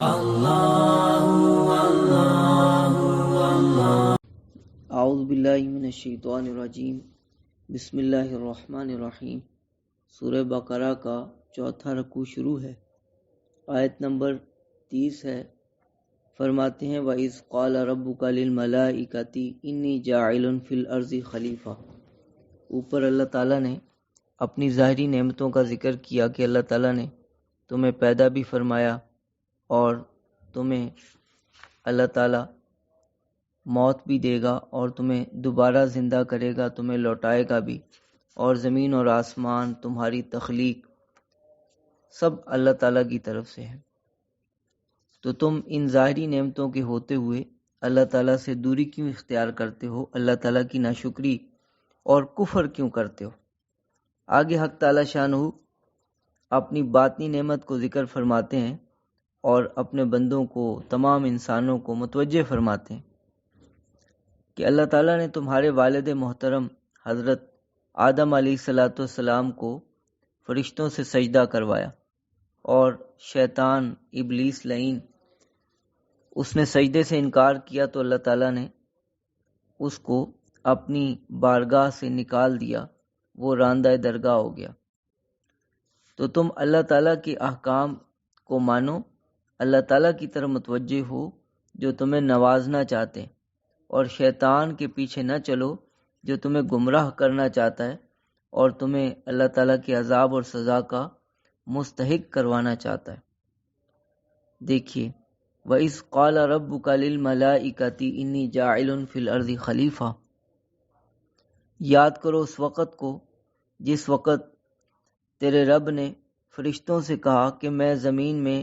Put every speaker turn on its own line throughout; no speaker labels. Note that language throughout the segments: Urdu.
اعوذ باللہ من الشیطان الرجیم، بسم اللہ الرحمن الرحیم۔ سورہ بقرہ کا چوتھا رکوع شروع ہے، آیت نمبر 30 ہے۔ فرماتے ہیں وَإِذْ قَالَ رَبُّكَ لِلْمَلَائِكَةِ إِنِّي جَاعِلٌ فِي الْأَرْضِ خلیفہ۔ اوپر اللہ تعالیٰ نے اپنی ظاہری نعمتوں کا ذکر کیا کہ اللہ تعالیٰ نے تمہیں پیدا بھی فرمایا اور تمہیں اللہ تعالیٰ موت بھی دے گا اور تمہیں دوبارہ زندہ کرے گا، تمہیں لوٹائے گا بھی، اور زمین اور آسمان تمہاری تخلیق سب اللہ تعالیٰ کی طرف سے ہے۔ تو تم ان ظاہری نعمتوں کے ہوتے ہوئے اللہ تعالیٰ سے دوری کیوں اختیار کرتے ہو، اللہ تعالیٰ کی ناشکری اور کفر کیوں کرتے ہو؟ آگے حق تعالیٰ شانہ اپنی باطنی نعمت کو ذکر فرماتے ہیں اور اپنے بندوں کو، تمام انسانوں کو متوجہ فرماتے ہیں کہ اللہ تعالیٰ نے تمہارے والد محترم حضرت آدم علیہ السلام کو فرشتوں سے سجدہ کروایا، اور شیطان ابلیس لعین اس نے سجدے سے انکار کیا تو اللہ تعالیٰ نے اس کو اپنی بارگاہ سے نکال دیا، وہ راندہ درگاہ ہو گیا۔ تو تم اللہ تعالیٰ کے احکام کو مانو، اللہ تعالیٰ کی طرف متوجہ ہو جو تمہیں نوازنا چاہتے ہیں، اور شیطان کے پیچھے نہ چلو جو تمہیں گمراہ کرنا چاہتا ہے اور تمہیں اللہ تعالیٰ کے عذاب اور سزا کا مستحق کروانا چاہتا ہے۔ دیکھیے وَإِذْ قَالَ رَبُّكَ لِلْمَلَائِكَةِ إِنِّي جَاعِلٌ فِي الْأَرْضِ خلیفہ۔ یاد کرو اس وقت کو جس وقت تیرے رب نے فرشتوں سے کہا کہ میں زمین میں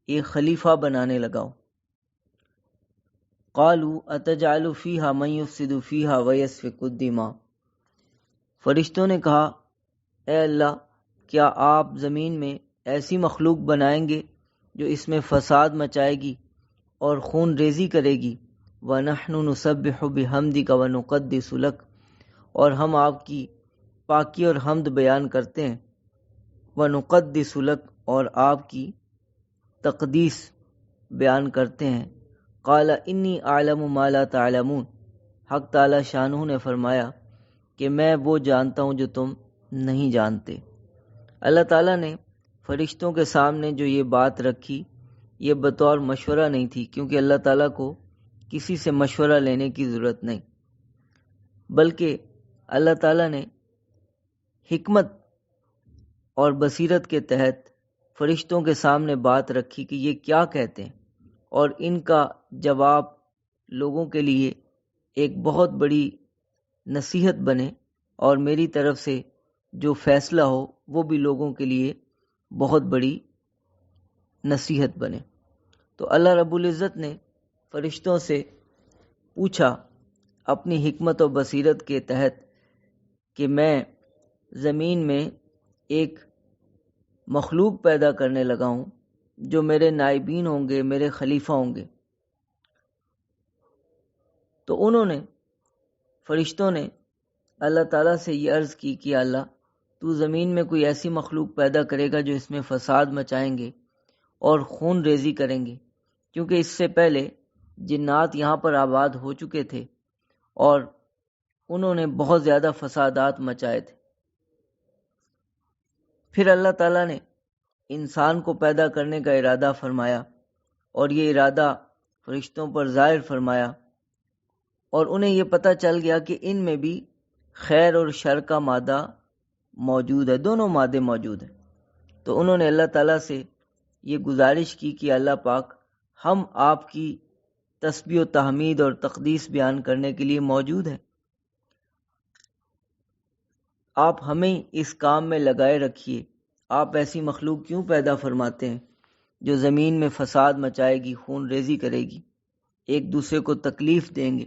ایک خلیفہ بنانے لگا ہوں۔ قالوا اتجعل فیہا من یفسد فیہا ویسفک الدماء۔ فرشتوں نے کہا اے اللہ، کیا آپ زمین میں ایسی مخلوق بنائیں گے جو اس میں فساد مچائے گی اور خون ریزی کرے گی؟ وَنَحْنُ نُسَبِّحُ بِحَمْدِكَ وَنُقَدِّسُ لَكَ، اور ہم آپ کی پاکی اور حمد بیان کرتے ہیں، وَنُقَدِّسُ لَكَ، اور آپ کی تقدیس بیان کرتے ہیں۔ قال انی اعلم ما لا تعلمون، حق تعالی شانہ نے فرمایا کہ میں وہ جانتا ہوں جو تم نہیں جانتے۔ اللہ تعالیٰ نے فرشتوں کے سامنے جو یہ بات رکھی، یہ بطور مشورہ نہیں تھی، کیونکہ اللہ تعالیٰ کو کسی سے مشورہ لینے کی ضرورت نہیں، بلکہ اللہ تعالیٰ نے حکمت اور بصیرت کے تحت فرشتوں کے سامنے بات رکھی کہ یہ کیا کہتے ہیں، اور ان کا جواب لوگوں کے لیے ایک بہت بڑی نصیحت بنے، اور میری طرف سے جو فیصلہ ہو وہ بھی لوگوں کے لیے بہت بڑی نصیحت بنے۔ تو اللہ رب العزت نے فرشتوں سے پوچھا اپنی حکمت و بصیرت کے تحت کہ میں زمین میں ایک مخلوق پیدا کرنے لگا ہوں جو میرے نائبین ہوں گے، میرے خلیفہ ہوں گے۔ تو انہوں نے، فرشتوں نے اللہ تعالیٰ سے یہ عرض کی کہ اللہ تو زمین میں کوئی ایسی مخلوق پیدا کرے گا جو اس میں فساد مچائیں گے اور خون ریزی کریں گے، کیونکہ اس سے پہلے جنات یہاں پر آباد ہو چکے تھے اور انہوں نے بہت زیادہ فسادات مچائے تھے۔ پھر اللہ تعالیٰ نے انسان کو پیدا کرنے کا ارادہ فرمایا، اور یہ ارادہ فرشتوں پر ظاہر فرمایا، اور انہیں یہ پتہ چل گیا کہ ان میں بھی خیر اور شر کا مادہ موجود ہے، دونوں مادے موجود ہیں۔ تو انہوں نے اللہ تعالیٰ سے یہ گزارش کی کہ اللہ پاک، ہم آپ کی تسبیح و تحمید اور تقدیس بیان کرنے کے لیے موجود ہیں، آپ ہمیں اس کام میں لگائے رکھیے۔ آپ ایسی مخلوق کیوں پیدا فرماتے ہیں جو زمین میں فساد مچائے گی، خون ریزی کرے گی، ایک دوسرے کو تکلیف دیں گے؟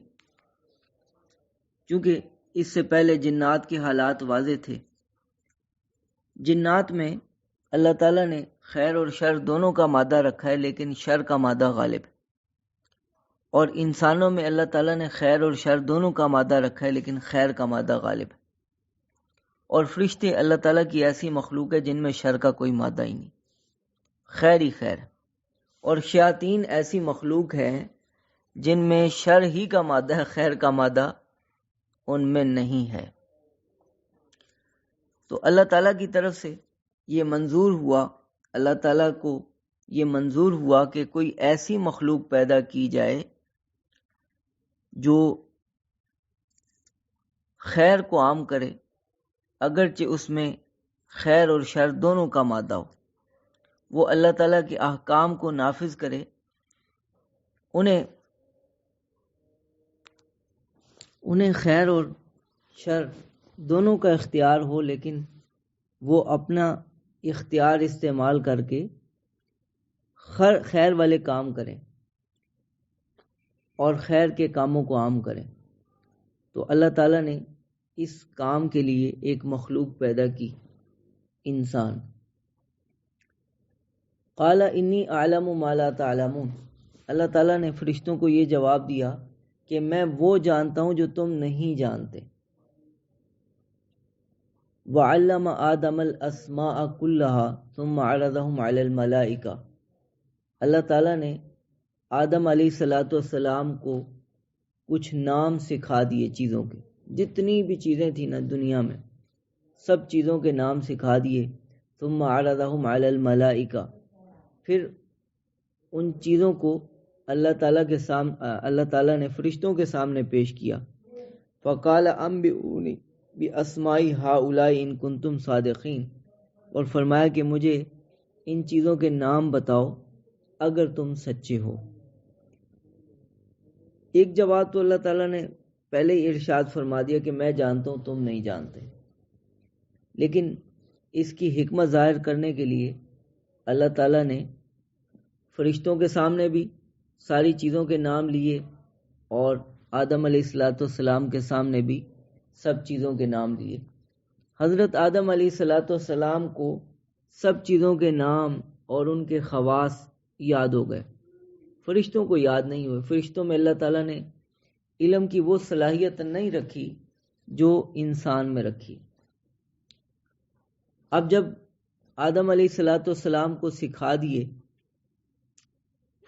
کیونکہ اس سے پہلے جنات کے حالات واضح تھے۔ جنات میں اللہ تعالیٰ نے خیر اور شر دونوں کا مادہ رکھا ہے، لیکن شر کا مادہ غالب ہے، اور انسانوں میں اللہ تعالیٰ نے خیر اور شر دونوں کا مادہ رکھا ہے، لیکن خیر کا مادہ غالب ہے۔ اور فرشتے اللہ تعالیٰ کی ایسی مخلوق ہے جن میں شر کا کوئی مادہ ہی نہیں، خیر ہی خیر ہے۔ اور شیاطین ایسی مخلوق ہیں جن میں شر ہی کا مادہ ہے، خیر کا مادہ ان میں نہیں ہے۔ تو اللہ تعالیٰ کی طرف سے یہ منظور ہوا، اللہ تعالیٰ کو یہ منظور ہوا کہ کوئی ایسی مخلوق پیدا کی جائے جو خیر کو عام کرے، اگرچہ اس میں خیر اور شر دونوں کا مادہ ہو، وہ اللہ تعالیٰ کے احکام کو نافذ کرے، انہیں خیر اور شر دونوں کا اختیار ہو، لیکن وہ اپنا اختیار استعمال کر کے خیر والے کام کریں اور خیر کے کاموں کو عام کریں۔ تو اللہ تعالیٰ نے اس کام کے لیے ایک مخلوق پیدا کی، انسان۔ قال انی اعلم ما لا تعلمون، اللہ تعالیٰ نے فرشتوں کو یہ جواب دیا کہ میں وہ جانتا ہوں جو تم نہیں جانتے۔ وعلم آدم الاسماء كلها ثم عرضهم على الملائکہ، اللہ تعالیٰ نے آدم علیہ السلام کو کچھ نام سکھا دیے چیزوں کے، جتنی بھی چیزیں تھیں نا دنیا میں، سب چیزوں کے نام سکھا دیے۔ ثم عرضهم على الملائکہ، پھر ان چیزوں کو اللہ تعالیٰ نے فرشتوں کے سامنے پیش کیا۔ فقال انبئونی باسماء هؤلاء ان کنتم صادقین، اور فرمایا کہ مجھے ان چیزوں کے نام بتاؤ اگر تم سچے ہو۔ ایک جواب تو اللہ تعالیٰ نے پہلے ہی ارشاد فرما دیا کہ میں جانتا ہوں تم نہیں جانتے، لیکن اس کی حکمت ظاہر کرنے کے لیے اللہ تعالیٰ نے فرشتوں کے سامنے بھی ساری چیزوں کے نام لیے اور آدم علیہ السلام کے سامنے بھی سب چیزوں کے نام لیے۔ حضرت آدم علیہ السلام کو سب چیزوں کے نام اور ان کے خواص یاد ہو گئے، فرشتوں کو یاد نہیں ہوئے۔ فرشتوں میں اللہ تعالیٰ نے علم کی وہ صلاحیت نہیں رکھی جو انسان میں رکھی۔ اب جب آدم علیہ السلام کو سکھا دیے،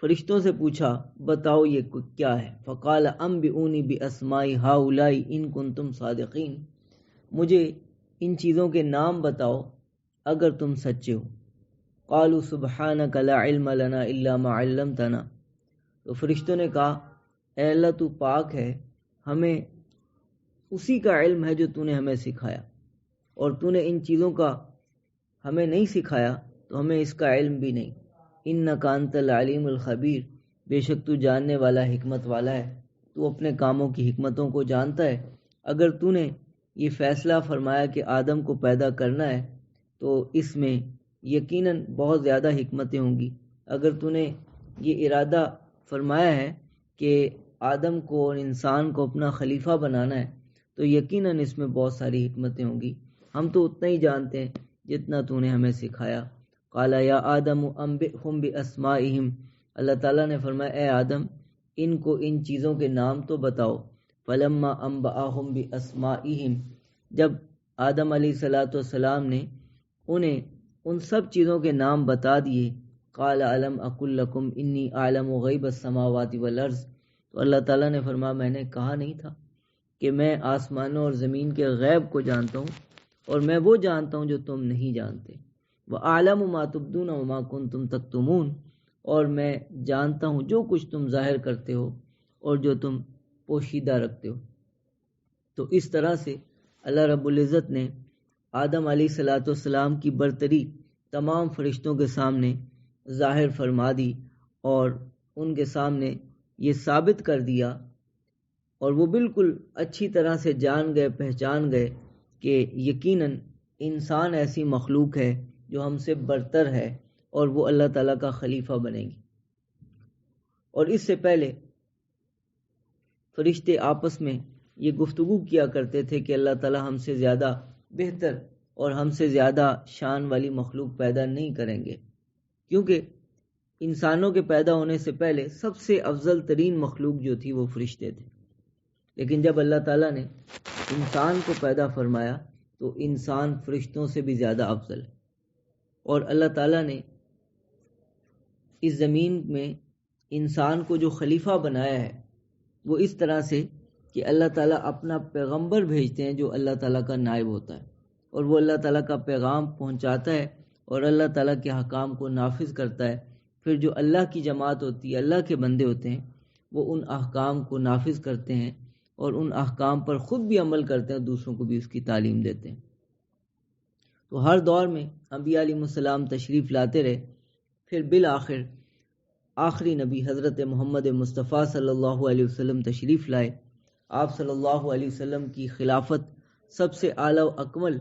فرشتوں سے پوچھا بتاؤ یہ کیا ہے۔ فقال انبئونی باسماء هؤلاء ان کنتم صادقین، مجھے ان چیزوں کے نام بتاؤ اگر تم سچے ہو۔ قالوا سبحانک لا علم لنا الا ما علمتنا، تو فرشتوں نے کہا اے اللہ تو پاک ہے، ہمیں اسی کا علم ہے جو تو نے ہمیں سکھایا، اور تو نے ان چیزوں کا ہمیں نہیں سکھایا تو ہمیں اس کا علم بھی نہیں۔ انک انت العلیم الخبیر، بے شک تو جاننے والا حکمت والا ہے، تو اپنے کاموں کی حکمتوں کو جانتا ہے۔ اگر تو نے یہ فیصلہ فرمایا کہ آدم کو پیدا کرنا ہے تو اس میں یقیناً بہت زیادہ حکمتیں ہوں گی۔ اگر تو نے یہ ارادہ فرمایا ہے کہ آدم کو اور انسان کو اپنا خلیفہ بنانا ہے تو یقیناً اس میں بہت ساری حکمتیں ہوں گی، ہم تو اتنا ہی جانتے ہیں جتنا تو نے ہمیں سکھایا۔ قال یا آدم انبئہم باسمائہم، اللہ تعالیٰ نے فرمایا اے آدم ان کو ان چیزوں کے نام تو بتاؤ۔ فلما انبأہم باسمائہم، جب آدم علیہ السلام نے انہیں ان سب چیزوں کے نام بتا دیے، قال الم اقل لکم انی اعلم غیب السماوات والارض، تو اللہ تعالیٰ نے فرمایا میں نے کہا نہیں تھا کہ میں آسمانوں اور زمین کے غیب کو جانتا ہوں، اور میں وہ جانتا ہوں جو تم نہیں جانتے۔ وَأَعْلَمُ مَا تُبْدُونَ وَمَا كُنْتُمْ تَكْتُمُونَ، اور میں جانتا ہوں جو کچھ تم ظاہر کرتے ہو اور جو تم پوشیدہ رکھتے ہو۔ تو اس طرح سے اللہ رب العزت نے آدم علیہ السلام کی برتری تمام فرشتوں کے سامنے ظاہر فرما دی اور ان کے سامنے یہ ثابت کر دیا، اور وہ بالکل اچھی طرح سے جان گئے، پہچان گئے کہ یقیناً انسان ایسی مخلوق ہے جو ہم سے برتر ہے اور وہ اللہ تعالیٰ کا خلیفہ بنے گی۔ اور اس سے پہلے فرشتے آپس میں یہ گفتگو کیا کرتے تھے کہ اللہ تعالیٰ ہم سے زیادہ بہتر اور ہم سے زیادہ شان والی مخلوق پیدا نہیں کریں گے، کیونکہ انسانوں کے پیدا ہونے سے پہلے سب سے افضل ترین مخلوق جو تھی وہ فرشتے تھے، لیکن جب اللہ تعالیٰ نے انسان کو پیدا فرمایا تو انسان فرشتوں سے بھی زیادہ افضل ہے، اور اللہ تعالیٰ نے اس زمین میں انسان کو جو خلیفہ بنایا ہے وہ اس طرح سے کہ اللہ تعالیٰ اپنا پیغمبر بھیجتے ہیں جو اللہ تعالیٰ کا نائب ہوتا ہے، اور وہ اللہ تعالیٰ کا پیغام پہنچاتا ہے اور اللہ تعالیٰ کے حکام کو نافذ کرتا ہے۔ پھر جو اللہ کی جماعت ہوتی ہے، اللہ کے بندے ہوتے ہیں، وہ ان احکام کو نافذ کرتے ہیں اور ان احکام پر خود بھی عمل کرتے ہیں، دوسروں کو بھی اس کی تعلیم دیتے ہیں۔ تو ہر دور میں انبیاء علیہ السلام تشریف لاتے رہے، پھر بالآخر آخری نبی حضرت محمد مصطفیٰ صلی اللہ علیہ وسلم تشریف لائے۔ آپ صلی اللہ علیہ وسلم کی خلافت سب سے اعلیٰ و اکمل،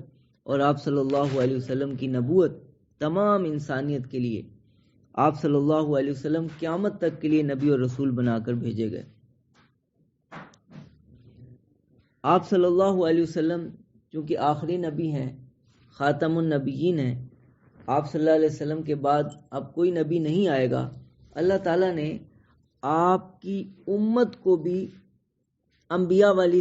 اور آپ صلی اللہ علیہ وسلم کی نبوت تمام انسانیت کے لیے، آپ صلی اللہ علیہ وسلم قیامت تک کے لیے نبی اور رسول بنا کر بھیجے گئے۔ آپ صلی اللہ علیہ وسلم چونکہ آخری نبی ہیں، خاتم النبیین ہیں، آپ صلی اللہ علیہ وسلم کے بعد اب کوئی نبی نہیں آئے گا۔ اللہ تعالیٰ نے آپ کی امت کو بھی انبیاء والی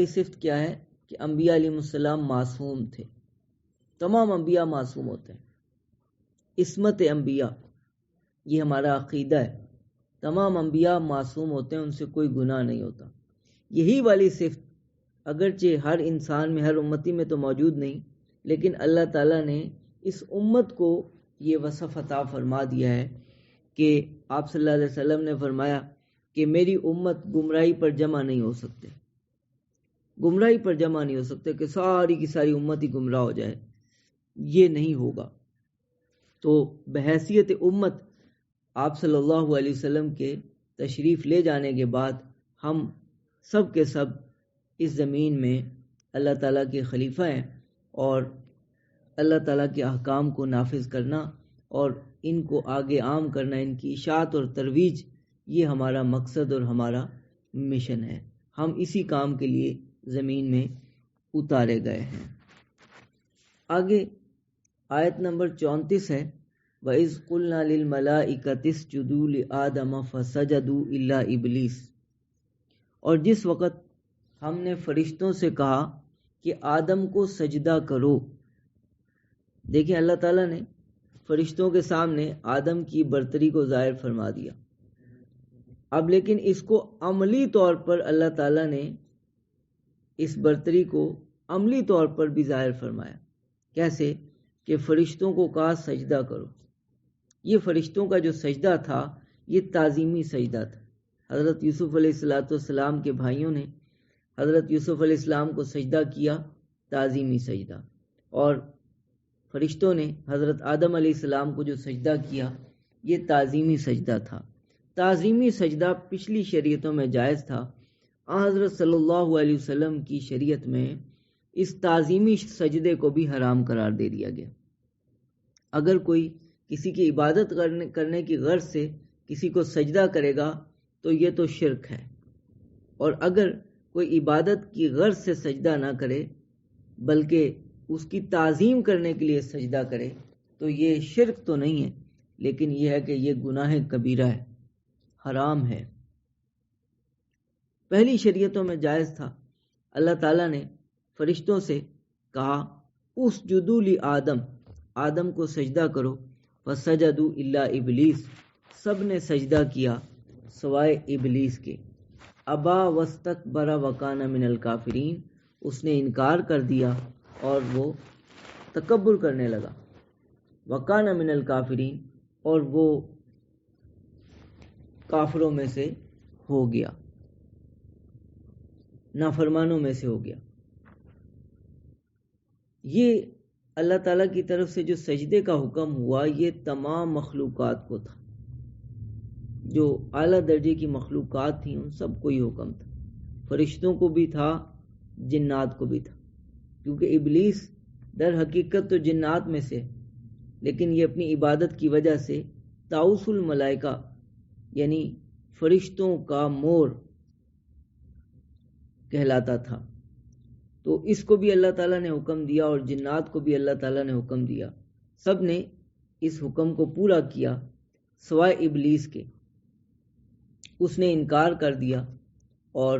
صفت کیا ہے کہ انبیاء علیہ السلام معصوم تھے۔ تمام انبیاء معصوم ہوتے ہیں، عصمت انبیاء، یہ ہمارا عقیدہ ہے۔ تمام انبیاء معصوم ہوتے ہیں، ان سے کوئی گناہ نہیں ہوتا۔ یہی والی صفت اگرچہ ہر انسان میں، ہر امتی میں تو موجود نہیں، لیکن اللہ تعالیٰ نے اس امت کو یہ وصف عطا فرما دیا ہے کہ آپ صلی اللہ علیہ وسلم نے فرمایا کہ میری امت گمراہی پر جمع نہیں ہو سکتے، گمراہی پر جمع نہیں ہو سکتے کہ ساری کی ساری امت ہی گمراہ ہو جائے، یہ نہیں ہوگا۔ تو بحیثیت امت آپ صلی اللہ علیہ وسلم کے تشریف لے جانے کے بعد ہم سب کے سب اس زمین میں اللہ تعالیٰ کے خلیفہ ہیں، اور اللہ تعالیٰ کے احکام کو نافذ کرنا اور ان کو آگے عام کرنا، ان کی اشاعت اور ترویج، یہ ہمارا مقصد اور ہمارا مشن ہے۔ ہم اسی کام کے لیے زمین میں اتارے گئے ہیں۔ آگے آیت نمبر 34 ہے، وَإِذْ قُلْنَا لِلْمَلَائِكَةِ اسْجُدُوا لِآدَمَ فَسَجَدُوا إِلَّا إِبْلِيسَ، اور جس وقت ہم نے فرشتوں سے کہا کہ آدم کو سجدہ کرو۔ دیکھیں اللہ تعالیٰ نے فرشتوں کے سامنے آدم کی برتری کو ظاہر فرما دیا، اب لیکن اس کو عملی طور پر اللہ تعالیٰ نے اس برتری کو عملی طور پر بھی ظاہر فرمایا۔ کیسے؟ کہ فرشتوں کو کہا سجدہ کرو۔ یہ فرشتوں کا جو سجدہ تھا یہ تعظیمی سجدہ تھا۔ حضرت یوسف علیہ السلام کے بھائیوں نے حضرت یوسف علیہ السلام کو سجدہ کیا، تعظیمی سجدہ، اور فرشتوں نے حضرت آدم علیہ السلام کو جو سجدہ کیا یہ تعظیمی سجدہ تھا۔ تعظیمی سجدہ پچھلی شریعتوں میں جائز تھا، حضرت صلی اللہ علیہ وسلم کی شریعت میں اس تعظیمی سجدے کو بھی حرام قرار دے دیا گیا۔ اگر کوئی کسی کی عبادت کرنے کی غرض سے کسی کو سجدہ کرے گا تو یہ تو شرک ہے، اور اگر کوئی عبادت کی غرض سے سجدہ نہ کرے بلکہ اس کی تعظیم کرنے کے لیے سجدہ کرے تو یہ شرک تو نہیں ہے، لیکن یہ ہے کہ یہ گناہ کبیرہ ہے، حرام ہے۔ پہلی شریعتوں میں جائز تھا۔ اللہ تعالیٰ نے فرشتوں سے کہا اسجدوا لآدم، آدم کو سجدہ کرو، فسجدوا الا ابلیس، سب نے سجدہ کیا سوائے ابلیس کے، ابا واستکبر وکان من الکافرین، اس نے انکار کر دیا اور وہ تکبر کرنے لگا، وکان من الکافرین، اور وہ کافروں میں سے ہو گیا، نافرمانوں میں سے ہو گیا۔ یہ اللہ تعالیٰ کی طرف سے جو سجدے کا حکم ہوا یہ تمام مخلوقات کو تھا، جو اعلیٰ درجے کی مخلوقات تھیں ان سب کو یہ حکم تھا، فرشتوں کو بھی تھا، جنات کو بھی تھا، کیونکہ ابلیس در حقیقت تو جنات میں سے، لیکن یہ اپنی عبادت کی وجہ سے طاؤس الملائکہ یعنی فرشتوں کا مور کہلاتا تھا، تو اس کو بھی اللہ تعالیٰ نے حکم دیا اور جنات کو بھی اللہ تعالیٰ نے حکم دیا، سب نے اس حکم کو پورا کیا سوائے ابلیس کے۔ اس نے انکار کر دیا اور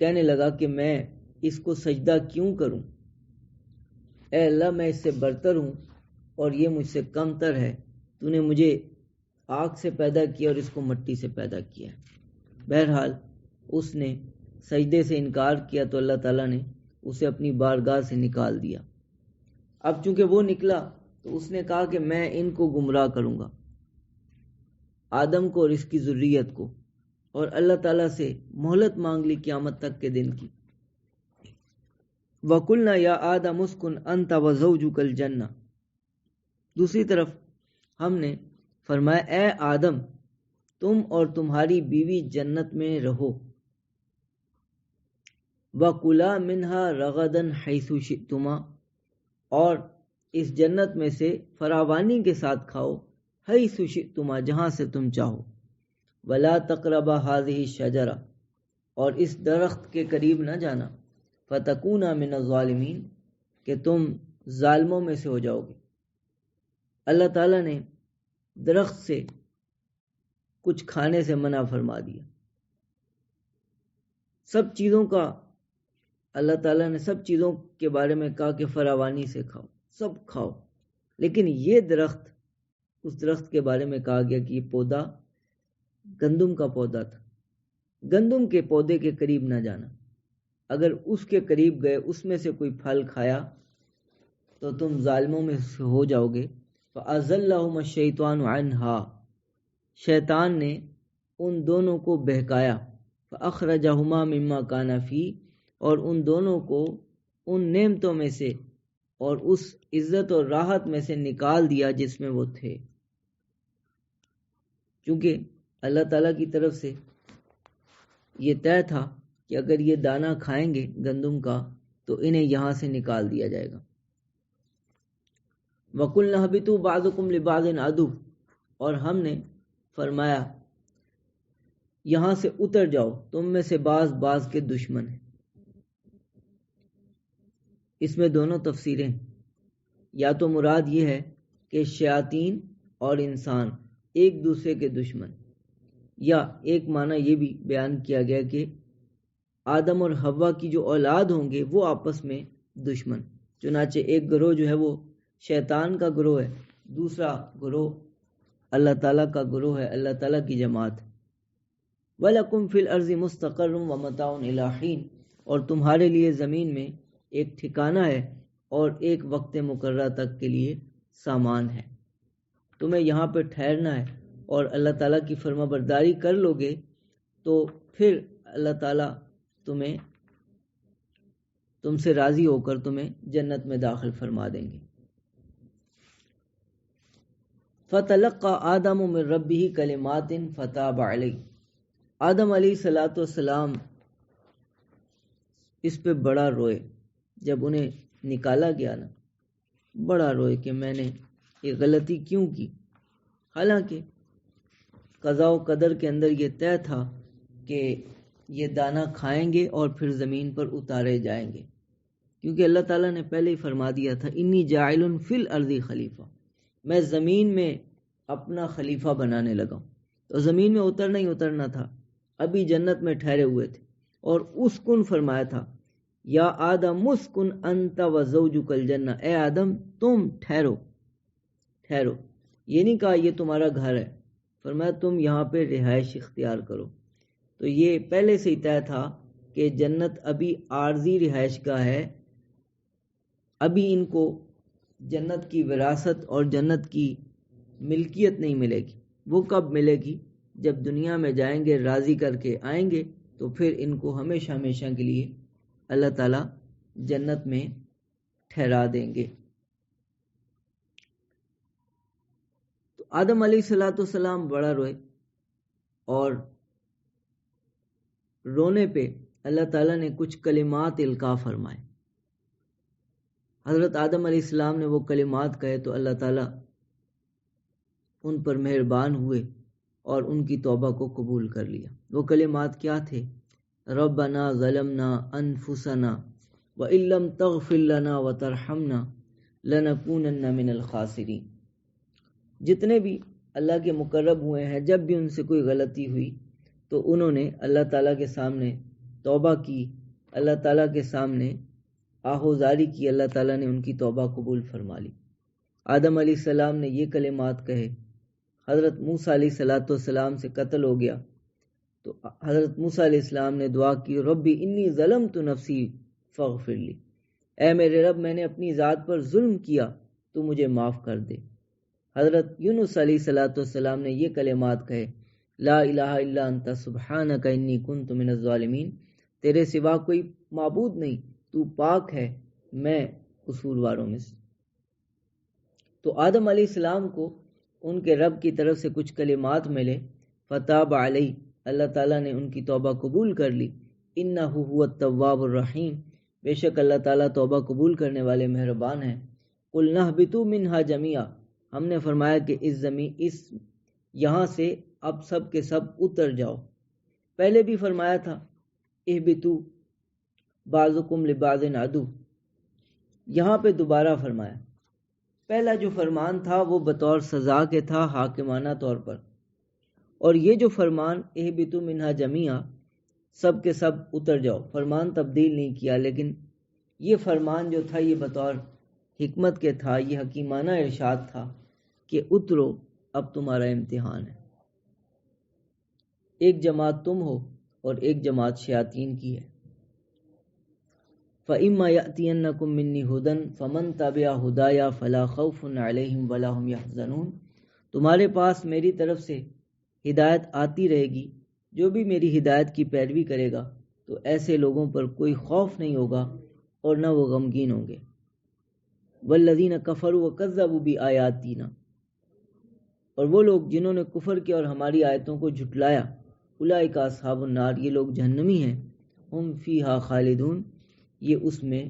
کہنے لگا کہ میں اس کو سجدہ کیوں کروں، اے اللہ میں اس سے برتر ہوں اور یہ مجھ سے کم تر ہے، تو نے مجھے آگ سے پیدا کیا اور اس کو مٹی سے پیدا کیا ہے۔ بہرحال اس نے سجدے سے انکار کیا تو اللہ تعالیٰ نے اسے اپنی بارگاہ سے نکال دیا۔ اب چونکہ وہ نکلا تو اس نے کہا کہ میں ان کو گمراہ کروں گا، آدم کو اور اس کی ذریت کو، اور اللہ تعالیٰ سے مہلت مانگ لی قیامت تک کے دن کی۔ وَقُلْنَا يَا آدَمُ اسْكُنْ أَنْتَ وَزَوْجُكَ الْجَنَّةَ، دوسری طرف ہم نے فرمایا اے آدم تم اور تمہاری بیوی جنت میں رہو، وَكُلَا مِنْهَا رَغَدًا حَيْثُ شِئْتُمَا، اور اس جنت میں سے فراوانی کے ساتھ کھاؤ، حَيْثُ شِئْتُمَا جہاں سے تم چاہو، وَلَا تَقْرَبَا هَذِهِ الشَّجَرَةَ، اور اس درخت کے قریب نہ جانا، فَتَكُونَا مِنَ الظَّالِمِينَ کہ تم ظالموں میں سے ہو جاؤ گے۔ اللہ تعالیٰ نے درخت سے کچھ کھانے سے منع فرما دیا۔ سب چیزوں کا اللہ تعالیٰ نے سب چیزوں کے بارے میں کہا کہ فراوانی سے کھاؤ، سب کھاؤ، لیکن یہ درخت، اس درخت کے بارے میں کہا گیا کہ یہ پودا گندم کا پودا تھا، گندم کے پودے کے قریب نہ جانا، اگر اس کے قریب گئے، اس میں سے کوئی پھل کھایا تو تم ظالموں میں سے ہو جاؤ گے۔ فَأَزَلَّهُمَا الشَّيْطَانُ عَنْهَا، شیطان نے ان دونوں کو بہکایا، فَأَخْرَجَهُمَا مِمَّا كَانَ فِيهِ، اور ان دونوں کو ان نعمتوں میں سے اور اس عزت اور راحت میں سے نکال دیا جس میں وہ تھے۔ چونکہ اللہ تعالیٰ کی طرف سے یہ طے تھا کہ اگر یہ دانہ کھائیں گے گندم کا تو انہیں یہاں سے نکال دیا جائے گا۔ وَقُلْنَا اهْبِطُوا بَعْضُكُمْ لِبَعْضٍ عَدُوٌّ، اور ہم نے فرمایا یہاں سے اتر جاؤ، تم میں سے بعض بعض کے دشمن ہیں۔ اس میں دونوں تفسیریں، یا تو مراد یہ ہے کہ شیاطین اور انسان ایک دوسرے کے دشمن، یا ایک معنی یہ بھی بیان کیا گیا کہ آدم اور حوا کی جو اولاد ہوں گے وہ آپس میں دشمن۔ چنانچہ ایک گروہ جو ہے وہ شیطان کا گروہ ہے، دوسرا گروہ اللہ تعالیٰ کا گروہ ہے، اللہ تعالیٰ کی جماعت۔ وَلَكُمْ فِي الْأَرْضِ مُسْتَقَرٌّ وَمَتَاعٌ إِلَىٰ حِينٍ، اور تمہارے لیے زمین میں ایک ٹھکانہ ہے اور ایک وقت مقررہ تک کے لیے سامان ہے۔ تمہیں یہاں پہ ٹھہرنا ہے اور اللہ تعالیٰ کی فرما برداری کر لو گے تو پھر اللہ تعالیٰ تم سے راضی ہو کر تمہیں جنت میں داخل فرما دیں گے۔ فَتَلَقَّى آدَمُ مِن رَبِّهِ كَلِمَاتٍ فَتَابَ عَلَيْهِ، آدم علیہ السلام اس پہ بڑا روئے، جب انہیں نکالا گیا نا بڑا روئے کہ میں نے یہ غلطی کیوں کی، حالانکہ قضاء و قدر کے اندر یہ طے تھا کہ یہ دانہ کھائیں گے اور پھر زمین پر اتارے جائیں گے، کیونکہ اللہ تعالیٰ نے پہلے ہی فرما دیا تھا انی جاعل فی الارض خلیفہ، میں زمین میں اپنا خلیفہ بنانے لگا ہوں۔ تو زمین میں اترنا ہی اترنا تھا، ابھی جنت میں ٹھہرے ہوئے تھے اور اسکن فرمایا تھا، یا آدم اسکن انت وزوجک الجنہ، اے آدم تم ٹھہرو، یہ نہیں کہا یہ تمہارا گھر ہے، فرمایا تم یہاں پہ رہائش اختیار کرو۔ تو یہ پہلے سے ہی طے تھا کہ جنت ابھی عارضی رہائش گاہ ہے، ابھی ان کو جنت کی وراثت اور جنت کی ملکیت نہیں ملے گی۔ وہ کب ملے گی؟ جب دنیا میں جائیں گے، راضی کر کے آئیں گے، تو پھر ان کو ہمیشہ ہمیشہ کے لیے اللہ تعالیٰ جنت میں ٹھہرا دیں گے۔ تو آدم علیہ السلام بڑا روئے، اور رونے پہ اللہ تعالیٰ نے کچھ کلمات القاء فرمائے۔ حضرت آدم علیہ السلام نے وہ کلمات کہے تو اللہ تعالیٰ ان پر مہربان ہوئے اور ان کی توبہ کو قبول کر لیا۔ وہ کلمات کیا تھے؟ ربنا ظلمنا انفسنا وان لم تغفر لنا وترحمنا لنکونن من الخاسرین۔ جتنے بھی اللہ کے مقرب ہوئے ہیں، جب بھی ان سے کوئی غلطی ہوئی تو انہوں نے اللہ تعالیٰ کے سامنے توبہ کی، اللہ تعالیٰ کے سامنے آہوزاری کی، اللہ تعالیٰ نے ان کی توبہ قبول فرما لی۔ آدم علیہ السلام نے یہ کلمات کہے، حضرت موسیٰ علیہ السلام سے قتل ہو گیا تو حضرت موسیٰ علیہ السلام نے دعا کی، ربی انی ظلمت نفسی فاغفر لی، اے میرے رب میں نے اپنی ذات پر ظلم کیا تو مجھے معاف کر دے۔ حضرت یونس علیہ السلام نے یہ کلمات کہے، لا الہ الا انت سبحانک انی کنت من الظالمین، تیرے سوا کوئی معبود نہیں، تو پاک ہے، میں قصورواروں میں سے۔ تو آدم علیہ السلام کو ان کے رب کی طرف سے کچھ کلمات ملے، فتاب علیہ، اللہ تعالیٰ نے ان کی توبہ قبول کر لی، انہ هو التواب الرحیم، بے شک اللہ تعالیٰ توبہ قبول کرنے والے مہربان ہیں۔ قلنا اہبطوا منہا جمیعا، ہم نے فرمایا کہ اس یہاں سے اب سب کے سب اتر جاؤ۔ پہلے بھی فرمایا تھا اہبطوا بعضکم لبعض عدو، یہاں پہ دوبارہ فرمایا۔ پہلا جو فرمان تھا وہ بطور سزا کے تھا، حاکمانہ طور پر، اور یہ جو فرمان اہبطوا منہا جمیعا، سب کے سب اتر جاؤ، فرمان تبدیل نہیں کیا، لیکن یہ فرمان جو تھا یہ بطور حکمت کے تھا، یہ حکیمانہ ارشاد تھا کہ اترو، اب تمہارا امتحان ہے۔ ایک جماعت تم ہو اور ایک جماعت شیاطین کی ہے۔ فَإِمَّا يَأْتِيَنَّكُم مِّنِّي هُدًى فَمَن تَبِعَ هُدَايَ فَلَا خَوْفٌ عَلَيْهِمْ وَلَا هُمْ يَحْزَنُونَ، تمہارے پاس میری طرف سے ہدایت آتی رہے گی، جو بھی میری ہدایت کی پیروی کرے گا تو ایسے لوگوں پر کوئی خوف نہیں ہوگا اور نہ وہ غمگین ہوں گے۔ وَالَّذِينَ كَفَرُوا وَكَذَّبُوا بِآيَاتِنَا، اور وہ لوگ جنہوں نے کفر کیا اور ہماری آیتوں کو جھٹلایا، اولئک اصحاب النار، یہ لوگ جہنمی ہیں، ہم فیہا خالدون، یہ اس میں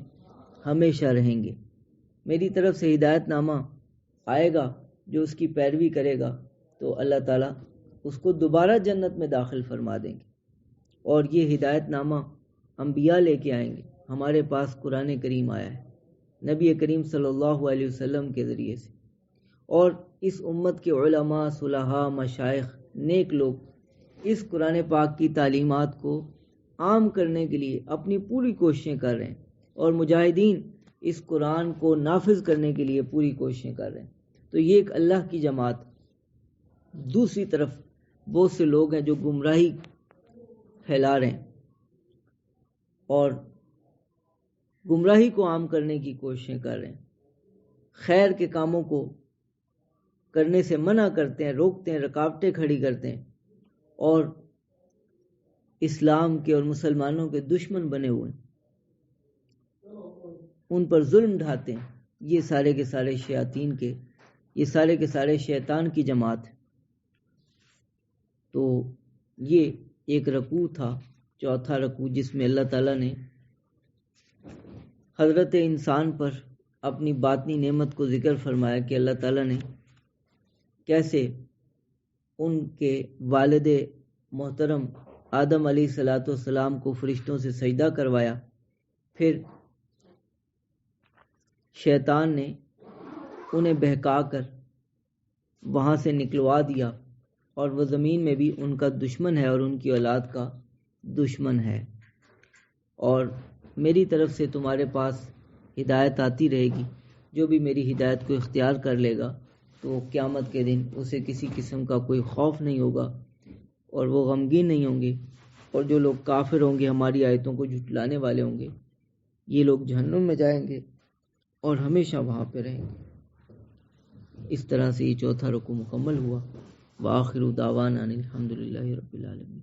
ہمیشہ رہیں گے۔ میری طرف سے ہدایت نامہ آئے گا، جو اس کی پیروی کرے گا تو اللہ تعالیٰ اس کو دوبارہ جنت میں داخل فرما دیں گے، اور یہ ہدایت نامہ انبیاء لے کے آئیں گے۔ ہمارے پاس قرآن کریم آیا ہے نبی کریم صلی اللہ علیہ وسلم کے ذریعے سے، اور اس امت کے علماء، صلحاء، مشائخ، نیک لوگ اس قرآن پاک کی تعلیمات کو عام کرنے کے لیے اپنی پوری کوششیں کر رہے ہیں، اور مجاہدین اس قرآن کو نافذ کرنے کے لیے پوری کوششیں کر رہے ہیں۔ تو یہ ایک اللہ کی جماعت۔ دوسری طرف بہت سے لوگ ہیں جو گمراہی پھیلا رہے ہیں اور گمراہی کو عام کرنے کی کوششیں کر رہے ہیں، خیر کے کاموں کو کرنے سے منع کرتے ہیں، روکتے ہیں، رکاوٹیں کھڑی کرتے ہیں، اور اسلام کے اور مسلمانوں کے دشمن بنے ہوئے ہیں، ان پر ظلم ڈھاتے ہیں۔ یہ سارے کے سارے شیاطین کے، یہ سارے کے سارے شیطان کی جماعت ہے۔ تو یہ ایک رکوع تھا، چوتھا رکوع، جس میں اللہ تعالیٰ نے حضرت انسان پر اپنی باطنی نعمت کو ذکر فرمایا کہ اللہ تعالیٰ نے کیسے ان کے والد محترم آدم علیہ السلام کو فرشتوں سے سجدہ کروایا، پھر شیطان نے انہیں بہکا کر وہاں سے نکلوا دیا، اور وہ زمین میں بھی ان کا دشمن ہے اور ان کی اولاد کا دشمن ہے۔ اور میری طرف سے تمہارے پاس ہدایت آتی رہے گی، جو بھی میری ہدایت کو اختیار کر لے گا تو قیامت کے دن اسے کسی قسم کا کوئی خوف نہیں ہوگا اور وہ غمگین نہیں ہوں گے، اور جو لوگ کافر ہوں گے، ہماری آیتوں کو جھٹلانے والے ہوں گے، یہ لوگ جہنم میں جائیں گے اور ہمیشہ وہاں پہ رہیں گے۔ اس طرح سے یہ چوتھا رکوع مکمل ہوا۔ وآخر دعوانا ان الحمد للہ رب العالمین۔